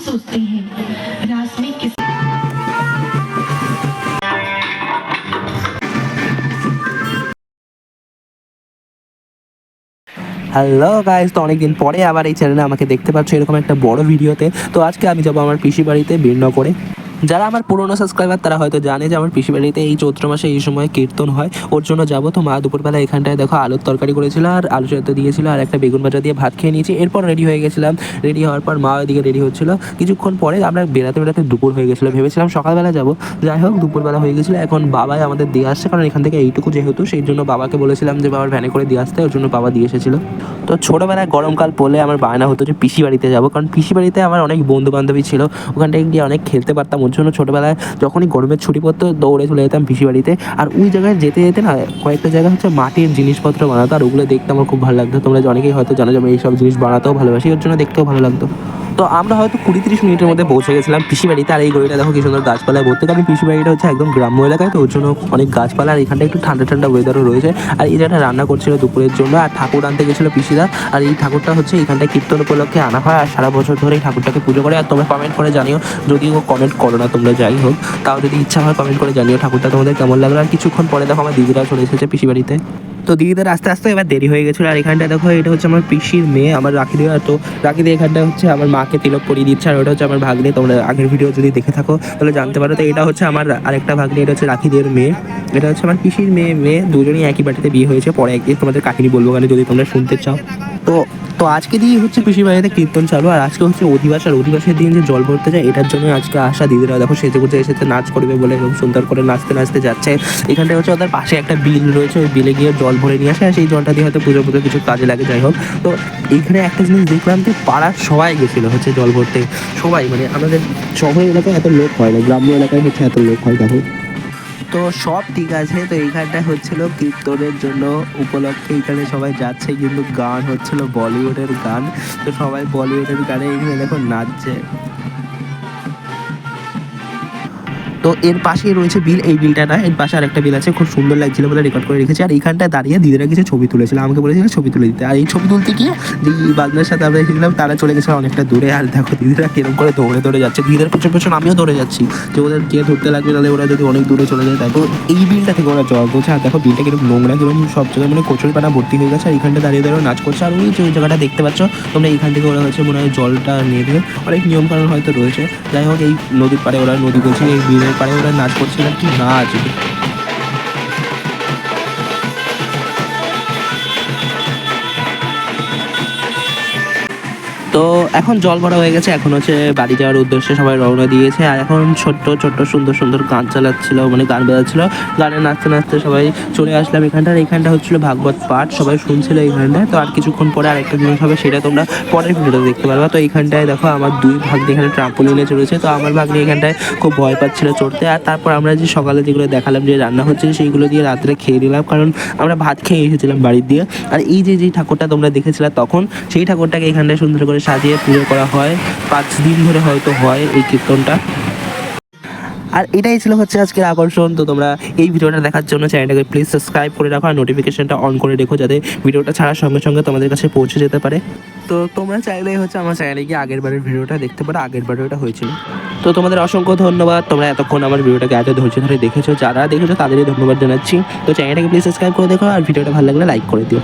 सोचते हैं रास में किस হ্যালো গাইস, তো অনেকদিন পরে আবার এই চ্যানেলে আমাকে দেখতে পাচ্ছ এরকম একটা বড় ভিডিওতে। তো আজকে আমি যাবো আমার পিসি বাড়িতে বীরনগরে। যারা আমার পুরনো সাবস্ক্রাইবার তারা হয়তো জানে যে আমার পিসি বাড়িতে এই চৈত্র মাসে এই সময় কীর্তন হয়, ওর জন্য যাবো। তো মা দুপুরবেলা এখানটায় দেখো আলুর তরকারি করেছিল আর আলু সেদ্ধ দিয়েছিল আর একটা বেগুন ভাজা দিয়ে ভাত খেয়ে নিয়েছি। এরপর রেডি হয়ে গেছিলাম। রেডি হওয়ার পর মা ওইদিকে রেডি হচ্ছিল। কিছুক্ষণ পরে আমরা বেড়াতে বেড়াতে দুপুর হয়ে গেছিলো, ভেবেছিলাম সকালবেলা যাবো, যাই হোক দুপুরবেলা হয়ে গেছিলো। এখন বাবাই আমাদের দিয়ে আসছে, কারণ এখান থেকে এইটুকু যেহেতু, সেই জন্য বাবাকে বলেছিলাম যে বাবার ভ্যানে করে দিয়ে আসতে, ওর জন্য বাবা দিয়ে এসেছিলো। তো ছোটোবেলায় গরমকাল পড়লে আমার বায়না হতো যে পিসি বাড়িতে যাবো, কারণ পিসি বাড়িতে আমার অনেক বন্ধু বান্ধবী ছিল, ওখানটায় গিয়ে অনেক খেলতে পারতাম। ওর জন্য ছোটোবেলায় যখনই গরমের ছুটি পড়তো দৌড়ে চলে যেতাম পিসি বাড়িতে। আর ওই জায়গায় যেতে যেতে না কয়েকটা জায়গা হচ্ছে মাটির জিনিসপত্র বানাতো, আর ওগুলো দেখতে আমার খুব ভালো লাগতো। তোমরা অনেকেই হয়তো জানো যে আমি এইসব জিনিস বানাতেও ভালোবাসি, ওর জন্য দেখতেও ভালো লাগতো। তো আমরা হয়তো 20-30 মিনিটের মধ্যে পৌঁছে গেছিলাম পিসি বাড়িতে। আর এই গলিটা দেখো কি সুন্দর গাছপালায় ভর্তি, কারণ পিসি বাড়িটা হচ্ছে একদম গ্রাম্য এলাকায়, তো ওর জন্য অনেক গাছপালা। আর এখানটা একটু ঠান্ডা ঠান্ডা ওয়েদারও রয়েছে। আর এই জায়গাটা রান্না করছিল দুপুরের জন্য, আর ঠাকুর আনতে গেছিলো পিসিরা। আর এই ঠাকুরটা হচ্ছে এখানটায় কীর্তন উপলক্ষে আনা হয়, আর সারা বছর ধরে এই ঠাকুরটাকে পুজো করে। আর তোমরা কমেন্ট করে জানিও, যদিও কমেন্ট করো না তোমরা, যাই হোক তাও যদি ইচ্ছা হয় কমেন্ট করে জানিও ঠাকুরটা তোমাদের কেমন লাগলো। আর কিছুক্ষণ পরে দেখো আমার দিদিরা চলে এসেছে পিসি বাড়িতে। তো দিদিদের আস্তে আস্তে এবার দেরি হয়ে গেছিলো। আর এখানটা দেখো এটা হচ্ছে আমার পিসির মেয়ে, আমার রাখি দেওয়া। তো রাখি দিয়ে এখানটা হচ্ছে আমার মাকে তিলক পরিয়ে দিচ্ছে, আর ওটা হচ্ছে আমার ভাগ্নে। তোমরা আগের ভিডিও যদি দেখে থাকো তাহলে জানতে পারো। তো এটা হচ্ছে আমার আরেকটা ভাগ্নে, এটা হচ্ছে রাখি দেওয়ার মেয়ে। এটা হচ্ছে আমার পিসির মেয়ে দুজনেই একই বাড়িতে বিয়ে হয়েছে। পরে একদিন তোমাদের কাহিনী বলবো কারণ যদি তোমরা শুনতে চাও। তো তো আজকে দিয়ে হচ্ছে পিসির বাড়িতে কীর্তন চালু, আর আজকে হচ্ছে অধিবাস। আর অধিবাসের দিন যে জল ভরতে যায় এটার জন্য আজকে আসা। দিদিরা দেখো সেজে গুজে এসেছে নাচ করবে বলে, এবং সুন্দর করে নাচতে নাচতে যাচ্ছে। এখানটায় হচ্ছে ওদের পাশে একটা বিল রয়েছে, ওই বিলে গিয়ে জল ভরে নিয়ে আসে, আর সেই জলটা দিয়ে হয়তো পুজো কিছু কাজে লাগে, যাই হোক। তো এইখানে একটা জিনিস দেখলাম যে পাড়ার সবাই গেছিলো হচ্ছে জল ভরতে, সবাই। মানে আমাদের শহর এলাকায় এত লোক হয় না, গ্রাম্য এলাকায় হচ্ছে এত লোক হয় দেখো। তো সব ঠিক আছে। তো এইখানটা হচ্ছিল কীর্তনের জন্য উপলক্ষে এখানে সবাই যাচ্ছে, কিন্তু গান হচ্ছিল বলিউডের গান। তো সবাই বলিউডের গানে এখানে দেখো নাচছে। তো এর পাশেই রয়েছে বিল, এই বিলটা না, এর পাশে আরেকটা বিল আছে, খুব সুন্দর লাগছিল বলে রেকর্ড করে রেখেছি। আর এইখানটায় দাঁড়িয়ে দিদিরা কিছু ছবি তুলেছিল, আমাকে বলেছিল ছবি তুলে দিতে। আর এই ছবি তুলতে গিয়ে যে বাগনার সাথে আমরা এসেছিলাম তারা চলে গেছিল অনেকটা দূরে। আর দেখো দিদিরা কিরকম করে দৌড়ে দৌড়ে যাচ্ছে, দিদিদের পেছন পেছন আমিও দৌড়ে যাচ্ছি, যে ওদের কে ধরতে লাগবে তাহলে ওরা যদি অনেক দূরে চলে যায়। তাই তো এই বিলটা থেকে ওরা জল করছে। আর দেখো বিলটা কিরকম নোংরা, কিরকম সব জায়গায় মানে কচুরিপানা ভর্তি হয়ে গেছে। আর এখানটা দাঁড়িয়ে দাঁড়িয়ে নাচ করছে। আর ওই যে ওই জায়গাটা দেখতে পাচ্ছ তোমরা, এইখান থেকে ওরা হচ্ছে মনে হয় জলটা নেবে, অনেক নিয়মকানুন হয়তো রয়েছে। যাই হোক এই নদীর পাড়ে ওরা, নদী বলছে এই বিলের পাড়ে ওরা নাচ করছে। কি নাচ! তো এখন জল ভরা হয়ে গেছে, এখন হচ্ছে বাড়ি যাওয়ার উদ্দেশ্যে সবাই রওনা দিয়েছে। আর এখন ছোট্ট ছোট্ট সুন্দর সুন্দর গান চালাচ্ছিল, মানে গান বাজাচ্ছিল, গানে নাচতে নাচতে সবাই চলে আসলাম এখানটা। আর এইখানটা হচ্ছিলো ভাগবত পাঠ, সবাই শুনছিল এইখানটায়। তো আর কিছুক্ষণ পরে আরেকটা জিনিস হবে, সেটা তোমরা পরের ভিডিওতে দেখতে পারবা। তো এইখানটায় দেখো আমার দুই ভাগ্নি এখানে ট্রাম্পোলিনে চলেছে। তো আমার ভাগ্নি এখানটায় খুব ভয় পাচ্ছিল চড়তে। আর তারপর আমরা যে সকালে যেগুলো দেখালাম যে রান্না হচ্ছে সেইগুলো দিয়ে রাত্রে খেয়ে নিলাম, কারণ আমরা ভাত খেয়ে এসেছিলাম বাড়ির দিয়ে। আর এই যে যে ঠাকুরটা তোমরা দেখেছিলে তখন, সেই ঠাকুরটাকে এখানটায় সুন্দর করে সাজিয়ে পুজো করা হয়। 5 দিন ধরে হয়তো হয় এই কীর্তনটা। আর এটাই ছিল হচ্ছে আজকের আকর্ষণ। তো তোমরা এই ভিডিওটা দেখার জন্য চ্যানেলটাকে প্লিজ সাবস্ক্রাইব করে রাখো, আর নোটিফিকেশনটা অন করে রেখো, যাতে ভিডিওটা ছাড়ার সঙ্গে সঙ্গে তোমাদের কাছে পৌঁছে যেতে পারে। তো তোমরা চাইলেই হচ্ছে আমার চ্যানেলে গিয়ে আগের বারের ভিডিওটা দেখতে পারো, আগের ভিডিওটা হয়েছিল। তো তোমাদের অসংখ্য ধন্যবাদ, তোমরা এতক্ষণ আমার ভিডিওটাকে এত ধৈর্য ধরে দেখেছো। যারা দেখেছো তাদেরই ধন্যবাদ জানাচ্ছি। তো চ্যানেলটাকে প্লিজ সাবস্ক্রাইব করে দেখো, আর ভিডিওটা ভালো লাগলে লাইক করে দিও।